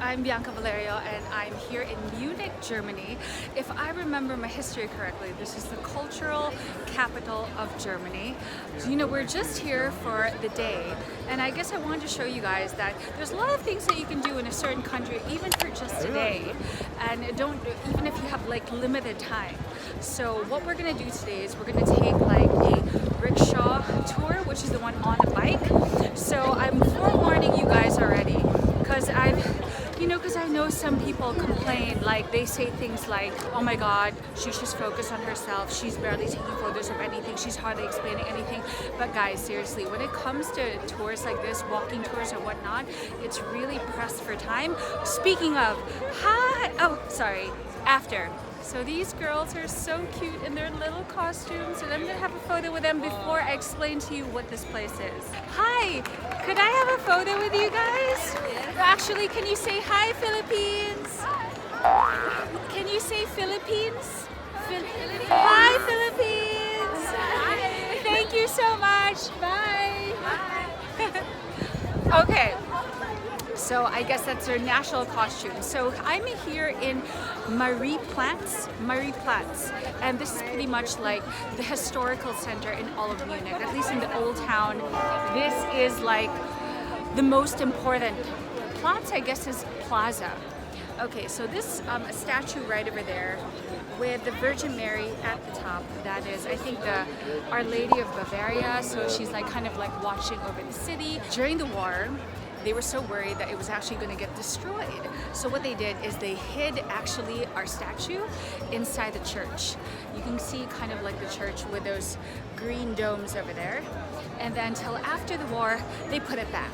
I'm Bianca Valerio and I'm here in Munich, Germany. If I remember my history correctly, this is the cultural capital of Germany. So, we're just here for the day, and I guess I wanted to show you guys that there's a lot of things that you can do in a certain country, even for just today, and even if you have like limited time. So what we're gonna do today is we're gonna take like a rickshaw tour, which is the one on the bike. So I'm forewarning you guys already, because I know some people complain, like they say things like, oh my god, she's just focused on herself, she's barely taking photos of anything, she's hardly explaining anything. But guys, seriously, when it comes to tours like this, walking tours or whatnot, it's really pressed for time. Speaking of, after. So these girls are so cute in their little costumes, and I'm gonna have a photo with them before I explain to you what this place is. Hi, could I have a photo with you guys? Yes. Actually, can you say hi, Philippines? Hi. Can you say Philippines? Philippines. Hi, Philippines. Hi. Thank you so much. Bye. Bye. Okay. So I guess that's their national costume. So I'm here in Marienplatz, and this is pretty much like the historical center in all of Munich, at least in the Old Town. This is like the most important. Platz, I guess, is plaza. Okay, so this statue right over there with the Virgin Mary at the top, that is, I think, the Our Lady of Bavaria. So she's like kind of like watching over the city. During the war, they were so worried that it was actually going to get destroyed. So what they did is they hid actually our statue inside the church. You can see kind of like the church with those green domes over there. And then till after the war, they put it back.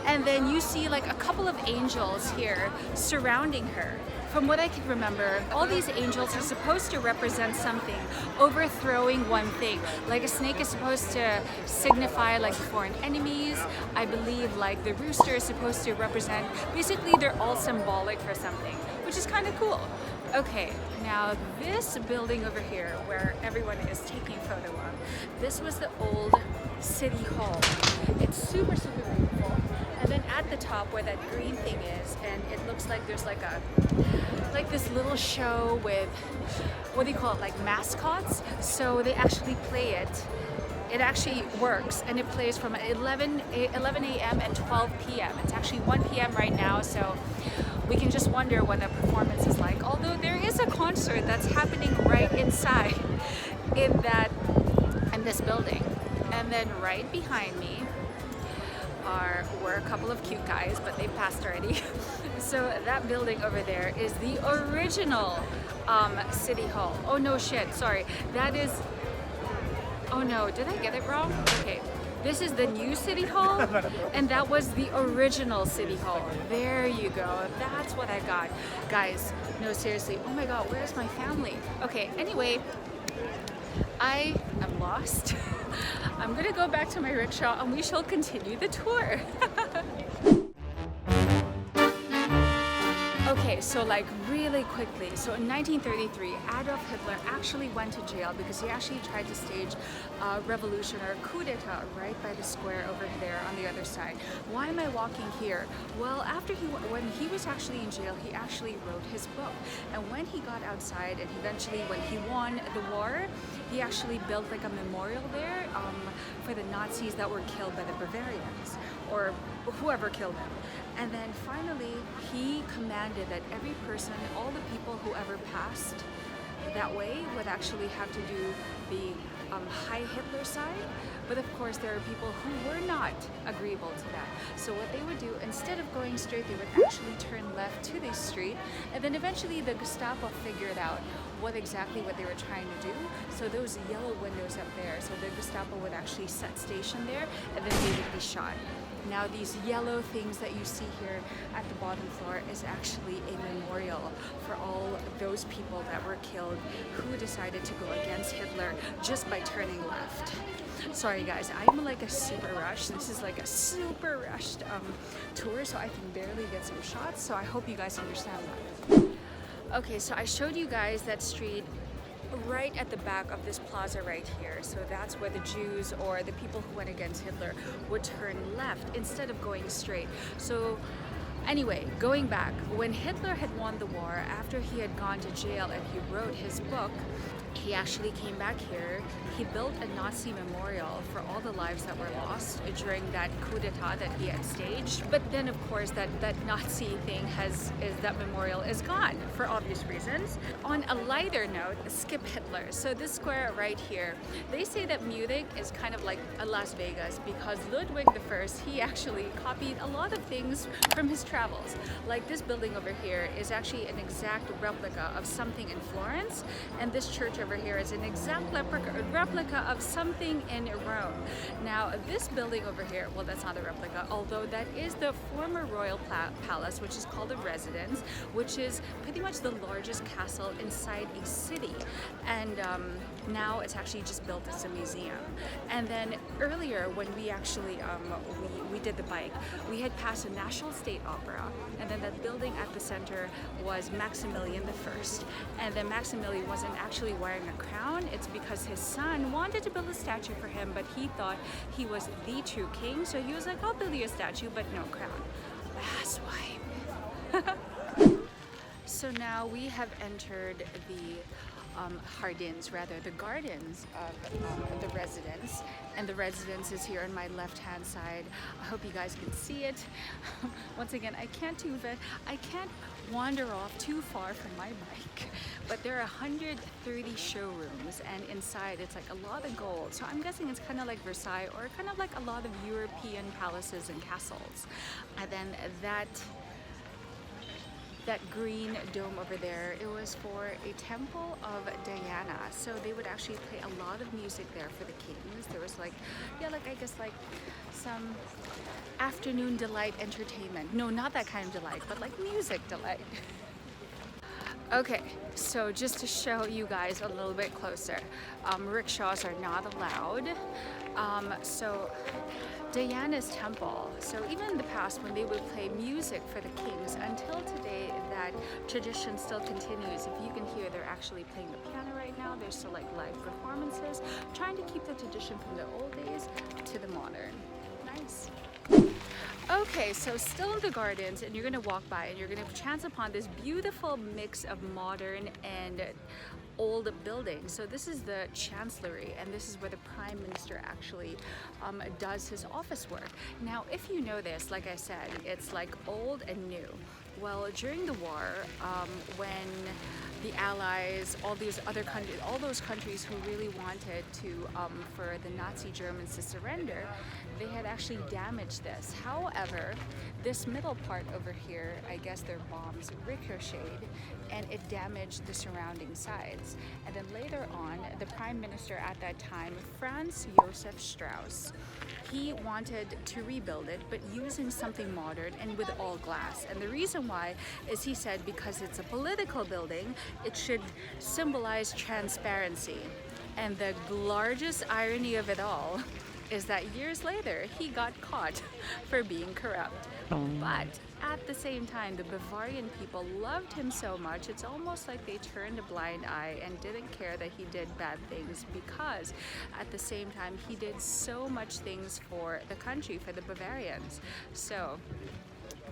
And then you see like a couple of angels here surrounding her. From what I can remember, all these angels are supposed to represent something, overthrowing one thing. Like a snake is supposed to signify like foreign enemies. I believe like the rooster is supposed to represent, basically they're all symbolic for something, which is kind of cool. Okay, now this building over here where everyone is taking a photo of, this was the old city hall. It's super, super beautiful. And then at the top where that green thing is, and it looks like there's like this little show with, what do you call it, like mascots. So they actually play it. It actually works, and it plays from 11 a.m. and 12 p.m. It's actually 1 p.m. right now, so we can just wonder what the performance is like. Although there is a concert that's happening right inside in this building. And then right behind me were a couple of cute guys, but they passed already. So that building over there is the original city hall. Oh no, shit, sorry. That is, oh no, did I get it wrong? Okay, this is the new city hall, and that was the original city hall. There you go, that's what I got. Guys, no, seriously, oh my god, where's my family? Okay, anyway, I am lost. I'm gonna go back to my rickshaw and we shall continue the tour. Okay, so like really quickly, so in 1933, Adolf Hitler actually went to jail because he actually tried to stage a revolution or a coup d'etat right by the square over there on the other side. Why am I walking here? Well, when he was actually in jail, he actually wrote his book. And when he got outside and eventually when he won the war, he actually built like a memorial there for the Nazis that were killed by the Bavarians, or whoever killed them. And then finally, he commanded that every person, all the people who ever passed that way would actually have to do the high Hitler side. But of course, there are people who were not agreeable to that. So what they would do, instead of going straight, they would actually turn left to the street. And then eventually the Gestapo figured out what they were trying to do. So those yellow windows up there, so the Gestapo would actually set station there, and then they would be shot. Now these yellow things that you see here at the bottom floor is actually a memorial for all those people that were killed who decided to go against Hitler just by turning left. Sorry guys, I'm like a super rush. This is like a super rushed tour, so I can barely get some shots, so I hope you guys understand that. Okay, so I showed you guys that street right at the back of this plaza right here. So that's where the Jews or the people who went against Hitler would turn left instead of going straight. So Anyway, going back, when Hitler had won the war, after he had gone to jail and he wrote his book, he actually came back here. He built a Nazi memorial for all the lives that were lost during that coup d'etat that he had staged. But then, of course, that Nazi thing that memorial is gone for obvious reasons. On a lighter note, skip Hitler. So this square right here, they say that Munich is kind of like a Las Vegas because Ludwig I, he actually copied a lot of things from his travels. Like this building over here is actually an exact replica of something in Florence, and this church over here is an exact replica of something in Rome. Now this building over here, well, that's not a replica, although that is the former royal palace, which is called the Residence, which is pretty much the largest castle inside a city, and now it's actually just built as a museum. And then earlier when we actually we did the bike, we had passed a National State Opera, and then that building at the center was Maximilian I, and then Maximilian wasn't actually wearing a crown. It's because his son wanted to build a statue for him, but he thought he was the true king, so he was like, I'll build you a statue, but no crown. That's why. So now we have entered the the gardens of the Residence, and the Residence is here on my left-hand side. I hope you guys can see it. Once again, I can't wander off too far from my bike, but there are 130 showrooms, and inside it's like a lot of gold. So I'm guessing it's kind of like Versailles, or kind of like a lot of European palaces and castles. And then that green dome over there, it was for a temple of Diana. So they would actually play a lot of music there for the kings. There was like, yeah, like I guess like some afternoon delight entertainment. No, not that kind of delight, but like music delight. Okay, so just to show you guys a little bit closer, rickshaws are not allowed. So Diana's temple, so even in the past when they would play music for the kings, until today that tradition still continues. If you can hear, they're actually playing the piano right now. There's still like live performances, trying to keep the tradition from the old days to the modern. Nice. Okay, so still in the gardens, and you're gonna walk by and you're gonna chance upon this beautiful mix of modern and old buildings. So this is the Chancellery, and this is where the Prime Minister actually does his office work. Now, if you know this, like I said, it's like old and new. Well, during the war, when the Allies, all those countries who really wanted to, for the Nazi Germans to surrender, they had actually damaged this. However, this middle part over here, I guess their bombs ricocheted, and it damaged the surrounding sides. And then later on, the Prime Minister at that time, Franz Josef Strauss, he wanted to rebuild it, but using something modern and with all glass. And the reason why is, he said, because it's a political building, it should symbolize transparency. And the largest irony of it all is that years later, he got caught for being corrupt. But at the same time, the Bavarian people loved him so much, it's almost like they turned a blind eye and didn't care that he did bad things, because at the same time, he did so much things for the country, for the Bavarians. So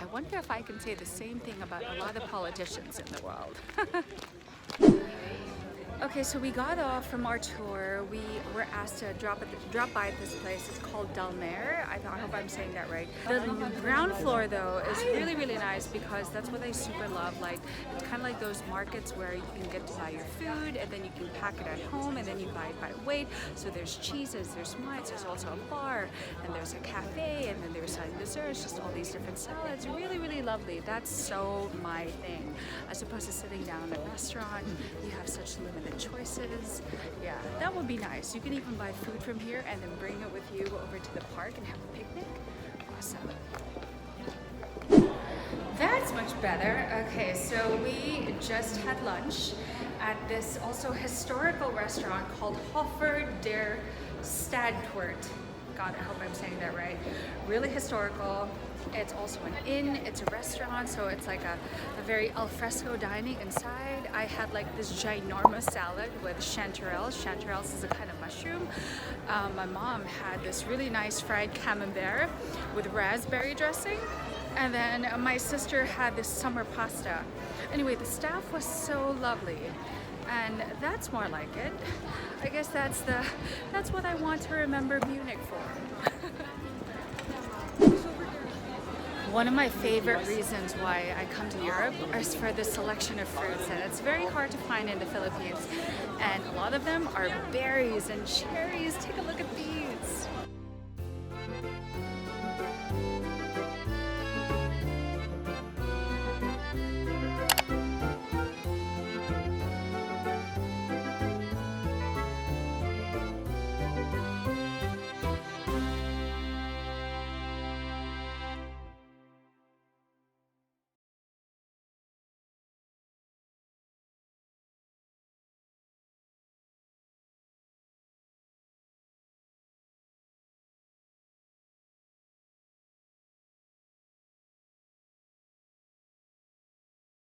I wonder if I can say the same thing about a lot of politicians in the world. Okay, so we got off from our tour. We were asked to drop by this place. It's called Dalmer. I hope I'm saying that right. The ground floor, though, is really, really nice, because that's what I super love. Like, it's kind of like those markets where you can get to buy your food, and then you can pack it at home, and then you buy it by weight. So there's cheeses, there's wines, there's also a bar, and there's a cafe, and then there's desserts, just all these different salads. Really, really lovely. That's so my thing. As opposed to sitting down in a restaurant, you have such limited choices. Yeah, that would be nice. You can even buy food from here and then bring it with you over to the park and have a picnic. Awesome. That's much better. Okay, so we just had lunch at this also historical restaurant called Hofer der Stadtwart. God, I hope I'm saying that right. Really historical. It's also an inn, it's a restaurant, so it's like a very alfresco dining inside. I had like this ginormous salad with chanterelles. Chanterelles is a kind of mushroom. My mom had this really nice fried camembert with raspberry dressing. And then my sister had this summer pasta. Anyway, the staff was so lovely, and that's more like it. I guess that's what I want to remember Munich for. One of my favorite reasons why I come to Europe is for the selection of fruits, and it's very hard to find in the Philippines. And a lot of them are berries and cherries. Take a look at these.